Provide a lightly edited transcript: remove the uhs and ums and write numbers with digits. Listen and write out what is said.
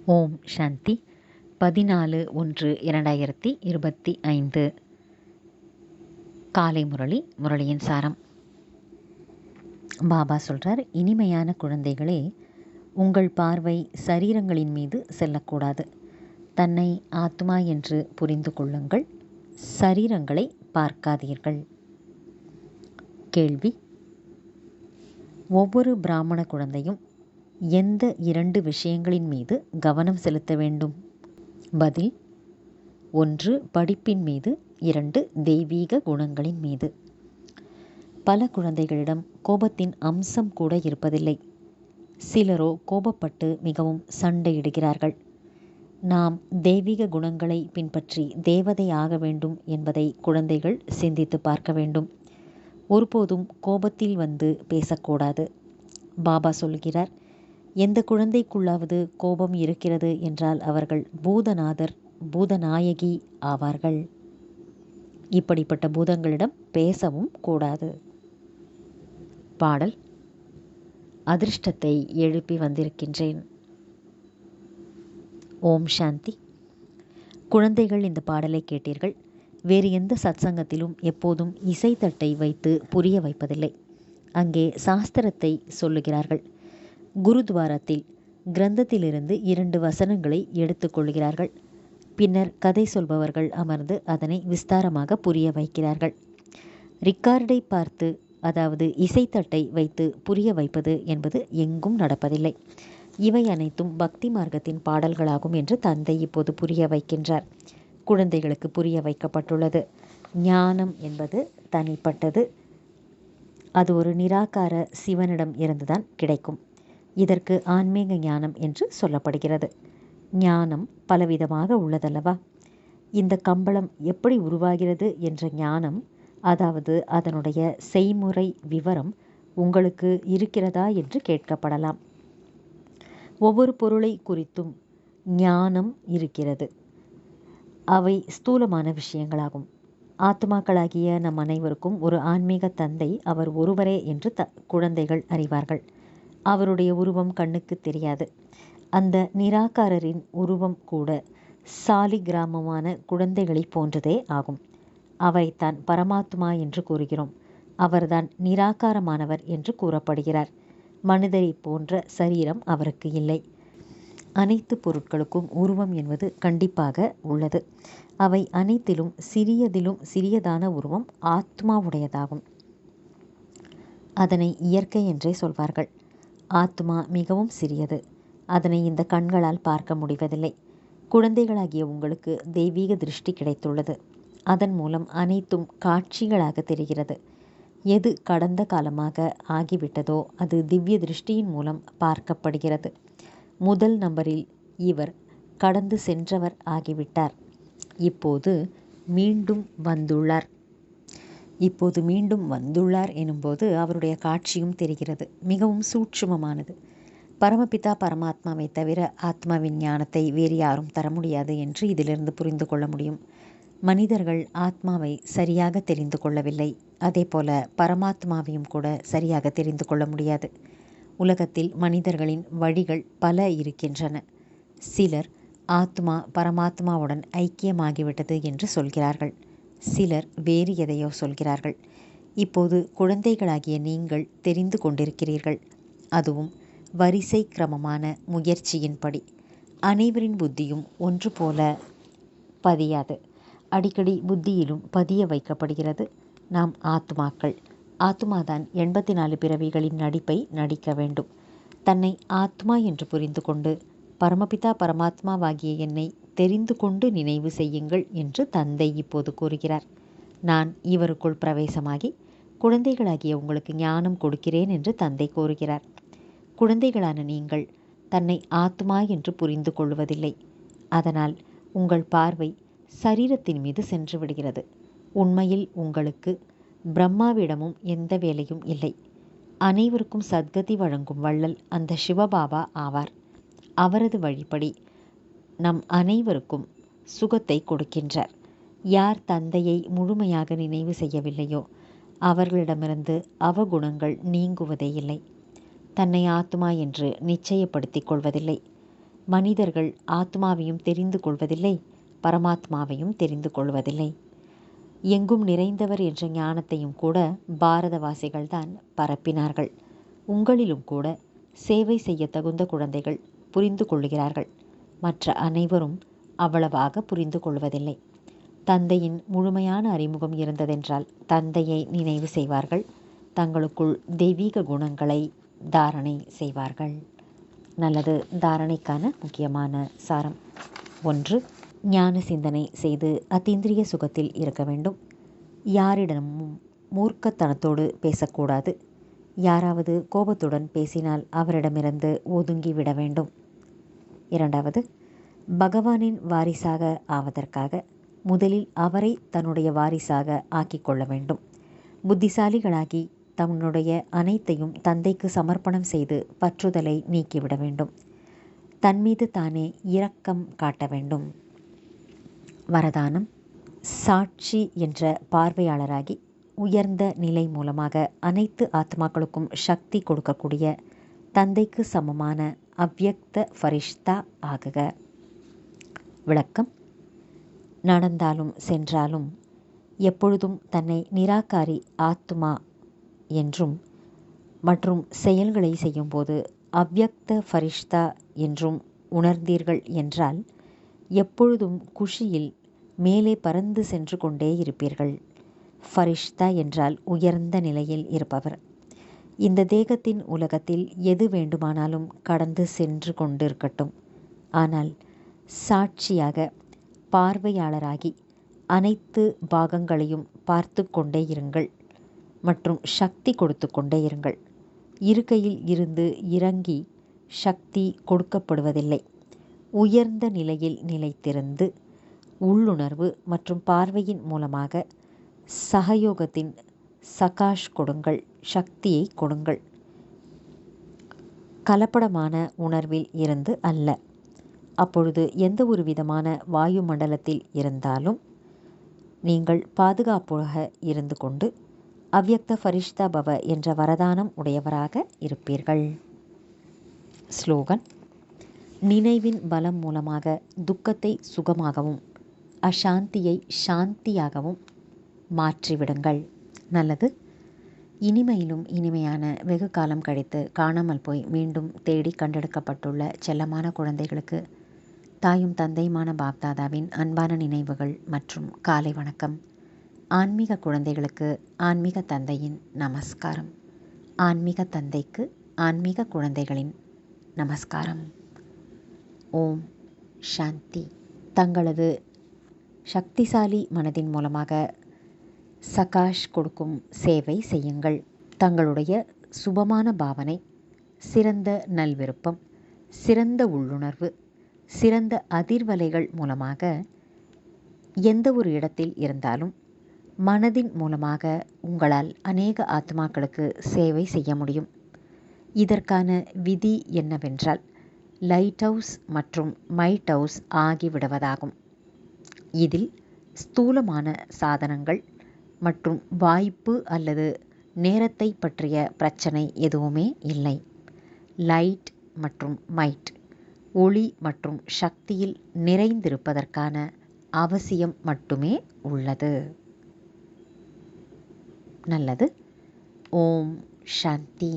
ஓம் சாந்தி. 14/1/2025 காலை முரளியின் சாரம். பாபா சொல்றார், இனிமையான குழந்தைகளே, உங்கள் பார்வை சரீரங்களின் மீது செல்லக்கூடாது. தன்னை ஆத்மா என்று புரிந்து கொள்ளுங்கள். சரீரங்களை பார்க்காதீர்கள். கேள்வி: ஒவ்வொரு பிராமண குழந்தையும் எந்த 2 விஷயங்களின் மீது கவனம் செலுத்த வேண்டும்? பதில்: 1 படிப்பின் மீது, 2 தெய்வீக குணங்களின் மீது. பல குழந்தைகளிடம் கோபத்தின் அம்சம் கூட இருப்பதில்லை. சிலரோ கோபப்பட்டு மிகவும் சண்டையிடுகிறார்கள். நாம் தெய்வீக குணங்களை பின்பற்றி தேவதை ஆக வேண்டும் என்பதை குழந்தைகள் சிந்தித்து பார்க்க வேண்டும். ஒருபோதும் கோபத்தில் வந்து பேசக்கூடாது. பாபா சொல்கிறார், எந்த குழந்தைக்குள்ளாவது கோபம் இருக்கிறது என்றால் அவர்கள் பூதநாதர், பூதநாயகி ஆவார்கள். இப்படிப்பட்ட பூதங்களிடம் பேசவும் கூடாது. பாடல்: அதிர்ஷ்டத்தை எழுப்பி வந்திருக்கின்றேன். ஓம் சாந்தி. குழந்தைகள், இந்த பாடலை கேட்டீர்கள். வேறு எந்த சத்சங்கத்திலும் எப்போதும் இசைத்தட்டை வைத்து புரிய வைப்பதில்லை. அங்கே சாஸ்திரத்தை சொல்லுகிறார்கள். குருத்வாரத்தில் கிரந்தத்திலிருந்து 2 வசனங்களை எடுத்துக்கொள்கிறார்கள். பின்னர் கதை சொல்பவர்கள் அமர்ந்து அதனை விஸ்தாரமாக புரிய வைக்கிறார்கள். ரிக்கார்டை பார்த்து, அதாவது இசைத்தட்டை வைத்து புரிய வைப்பது என்பது எங்கும் நடப்பதில்லை. இவை அனைத்தும் பக்தி மார்க்கத்தின் பாடல்களாகும் என்று தந்தை இப்போது புரிய வைக்கின்றார். குழந்தைகளுக்கு புரிய வைக்கப்பட்டுள்ளது. ஞானம் என்பது தனிப்பட்டது. அது ஒரு நிராகார சிவனிடம் இருந்துதான் கிடைக்கும். இதற்கு ஆன்மீக ஞானம் என்று சொல்லப்படுகிறது. ஞானம் பலவிதமாக உள்ளதல்லவா? இந்த கம்பளம் எப்படி உருவாகிறது என்ற ஞானம், அதாவது அதனுடைய செய்முறை விவரம் உங்களுக்கு இருக்கிறதா என்று கேட்கப்படலாம். ஒவ்வொரு பொருளை குறித்தும் ஞானம் இருக்கிறது. அவை ஸ்தூலமான விஷயங்களாகும். ஆத்மாக்களாகிய நம் அனைவருக்கும் ஒரு ஆன்மீக தந்தை, அவர் ஒருவரே என்று குழந்தைகள் அறிவார்கள். அவருடைய உருவம் கண்ணுக்கு தெரியாது. அந்த நிராகாரரின் உருவம் கூட சாலிகிராமமான குழந்தைகளை போன்றதே ஆகும். அவரைத்தான் பரமாத்மா என்று கூறுகிறோம். அவர்தான் நிராகாரமானவர் என்று கூறப்படுகிறார். மனிதரை போன்ற சரீரம் அவருக்கு இல்லை. அனைத்து பொருட்களுக்கும் உருவம் என்பது கண்டிப்பாக உள்ளது. அவை அனைத்திலும் சிறியதான உருவம் ஆத்மாவுடையதாகும். அதனை இயற்கை என்றே சொல்வார்கள். ஆத்மா மிகவும் சிறியது. அதனை இந்த கண்களால் பார்க்க முடிவதில்லை. குழந்தைகளாகிய உங்களுக்கு தெய்வீக திருஷ்டி கிடைத்துள்ளது. அதன் மூலம் அனைத்தும் காட்சிகளாக தெரிகிறது. எது கடந்த காலமாக ஆகிவிட்டதோ அது திவ்ய திருஷ்டியின் மூலம் பார்க்கப்படுகிறது. முதல் நம்பரில் இவர் கடந்து சென்றவர் ஆகிவிட்டார். இப்போது மீண்டும் வந்துள்ளார் எனும்போது அவருடைய காட்சியும் தெரிகிறது. மிகவும் சூட்சுமமானது. பரமபிதா பரமாத்மாவை தவிர ஆத்மாவின் ஞானத்தை வேறு யாரும் தர முடியாது என்று இதிலிருந்து புரிந்து கொள்ள முடியும். மனிதர்கள் ஆத்மாவை சரியாக தெரிந்து கொள்ளவில்லை. அதே போல பரமாத்மாவையும் கூட சரியாக தெரிந்து கொள்ள முடியாது. உலகத்தில் மனிதர்களின் வழிகள் பல இருக்கின்றன. சிலர் ஆத்மா பரமாத்மாவுடன் ஐக்கியமாகிவிட்டது என்று சொல்கிறார்கள். சிலர் வேறு எதையோ சொல்கிறார்கள். இப்போது குழந்தைகளாகிய நீங்கள் தெரிந்து கொண்டிருக்கிறீர்கள். அதுவும் வரிசை கிரமமான முயற்சியின்படி. அனைவரின் புத்தியும் ஒன்று போல பதியாது. அடிக்கடி புத்தியிலும் பதிய வைக்கப்படுகிறது. நாம் ஆத்மாக்கள். ஆத்மாதான் 84 பிறவிகளின் நடிப்பை நடிக்க வேண்டும். தன்னை ஆத்மா என்று புரிந்து கொண்டு பரமபிதா பரமாத்மாவாகிய என்னை தெரிந்து கொண்டு நினைவு செய்யுங்கள் என்று தந்தை இப்போது கூறுகிறார். நான் இவருக்குள் பிரவேசமாகி குழந்தைகளாகிய உங்களுக்கு ஞானம் கொடுக்கிறேன் என்று தந்தை கூறுகிறார். குழந்தைகளான நீங்கள் தன்னை ஆத்மா என்று புரிந்து கொள்வதில்லை. அதனால் உங்கள் பார்வை சரீரத்தின் மீது சென்று விடுகிறது. உண்மையில் உங்களுக்கு பிரம்மாவிடமும் எந்த வேலையும் இல்லை. அனைவருக்கும் சத்கதி வழங்கும் வள்ளல் அந்த சிவபாபா ஆவார். அவரது வழிப்படி நம் அனைவருக்கும் சுகத்தை கொடுக்கின்றார். யார் தந்தையை முழுமையாக நினைவு செய்யவில்லையோ அவர்களிடமிருந்து அவகுணங்கள் நீங்குவதே இல்லை. தன்னை ஆத்மா என்று நிச்சயப்படுத்திக் கொள்வதில்லை. மனிதர்கள் ஆத்மாவையும் தெரிந்து கொள்வதில்லை, பரமாத்மாவையும் தெரிந்து கொள்வதில்லை. எங்கும் நிறைந்தவர் என்ற ஞானத்தையும் கூட பாரதவாசிகள்தான் பரப்பினார்கள். உங்களிலும் கூட சேவை செய்ய தகுந்த குழந்தைகள் புரிந்து கொள்கிறார்கள். மற்ற அனைவரும் அவ்வளவாக புரிந்து கொள்வதில்லை. தந்தையின் முழுமையான அறிமுகம் இருந்ததென்றால் தந்தையை நினைவு செய்வார்கள். தங்களுக்குள் தெய்வீக குணங்களை தாரணை செய்வார்கள். நல்லது. தாரணைக்கான முக்கியமான சாரம்: 1. ஞான சிந்தனை செய்து அத்தீந்திரிய சுகத்தில் இருக்க வேண்டும். யாரிடமும் மூர்க்கத்தனத்தோடு பேசக்கூடாது. யாராவது கோபத்துடன் பேசினால் அவரிடமிருந்து ஒதுங்கி விட வேண்டும். 2. பகவானின் வாரிசாக ஆவதற்காக முதலில் அவரை தன்னுடைய வாரிசாக ஆக்கிக்கொள்ள வேண்டும். புத்திசாலிகளாகி தன்னுடைய அனைத்தையும் தந்தைக்கு சமர்ப்பணம் செய்து பற்றுதலை நீக்கிவிட வேண்டும். தன்மீது தானே இரக்கம் காட்ட வேண்டும். வரதானம்: சாட்சி என்ற பார்வையாளராகி உயர்ந்த நிலை மூலமாக அனைத்து ஆத்மாக்களுக்கும் சக்தி கொடுக்கக்கூடிய தந்தைக்கு சமமான அவ்யக்த ஃபரிஷ்தா ஆகுக. விளக்கம்: நடந்தாலும் சென்றாலும் எப்பொழுதும் தன்னை நிராகாரி ஆத்மா என்றும் மற்றும் செயல்களை செய்யும்போது அவ்யக்த ஃபரிஷ்தா என்றும் உணர்ந்தீர்கள் என்றால் எப்பொழுதும் குஷியில் மேலே பறந்து சென்று கொண்டே இருப்பீர்கள். ஃபரிஷ்தா என்றால் உயர்ந்த நிலையில் இருப்பவர். இந்த தேகத்தின் உலகத்தில் எது வேண்டுமானாலும் கடந்து சென்று கொண்டிருக்கட்டும். ஆனால் சாட்சியாக பார்வையாளராகி அனைத்து பாகங்களையும் பார்த்து கொண்டே இருங்கள் மற்றும் சக்தி கொடுத்து கொண்டே இருங்கள். இருக்கையில் இருந்து இறங்கி சக்தி கொடுக்கப்படுவதில்லை. உயர்ந்த நிலையில் நிலைத்திருந்து உள்ளுணர்வு மற்றும் பார்வையின் மூலமாக சகயோகத்தின் சகாஷ் கொடுங்கள், சக்தியை கொடுங்கள். கலப்படமான உணர்வில் இருந்து அல்ல. அப்பொழுது எந்த ஒரு விதமான வாயு மண்டலத்தில் இருந்தாலும் நீங்கள் பாதுகாப்பாக இருந்து கொண்டு அவ்யக்த ஃபரிஷ்தா பவ என்ற வரதானம் உடையவராக இருப்பீர்கள். ஸ்லோகன்: நினைவின் பலம் மூலமாக துக்கத்தை சுகமாகவும் அசாந்தியை சாந்தியாகவும் மாற்றிவிடுங்கள். நல்லது. இனிமையிலும் இனிமையான வெகு காலம் கழித்து காணாமல் போய் மீண்டும் தேடி கண்டெடுக்கப்பட்டுள்ள செல்லமான குழந்தைகளுக்கு தாயும் தந்தையுமான பாப்தாதாவின் அன்பான நினைவுகள் மற்றும் காலை வணக்கம். ஆன்மீக குழந்தைகளுக்கு ஆன்மீக தந்தையின் நமஸ்காரம். ஆன்மீக தந்தைக்கு ஆன்மீக குழந்தைகளின் நமஸ்காரம். ஓம் சாந்தி. தங்களது சக்திசாலி மனதின் மூலமாக சகாஷ் கொடுக்கும் சேவை செய்யுங்கள். தங்களுடைய சுபமான பாவனை, சிறந்த நல்விருப்பம், சிறந்த உள்ளுணர்வு, சிறந்த அதிர்வலைகள் மூலமாக எந்த ஒரு இடத்தில் இருந்தாலும் மனதின் மூலமாக உங்களால் அநேக ஆத்மாக்களுக்கு சேவை செய்ய முடியும். இதற்கான விதி என்னவென்றால் லைட் ஹவுஸ் மற்றும் மைட் ஹவுஸ் ஆகிவிடுவதாகும். இதில் ஸ்தூலமான சாதனங்கள் மற்றும் வாய்ப்பு அல்லது நேரத்தை பற்றிய பிரச்சனை எதுவுமே இல்லை. லைட் மற்றும் மைட், ஒளி மற்றும் சக்தியில் நிறைந்திருப்பதற்கான அவசியம் மட்டுமே உள்ளது. நல்லது. ஓம் சாந்தி.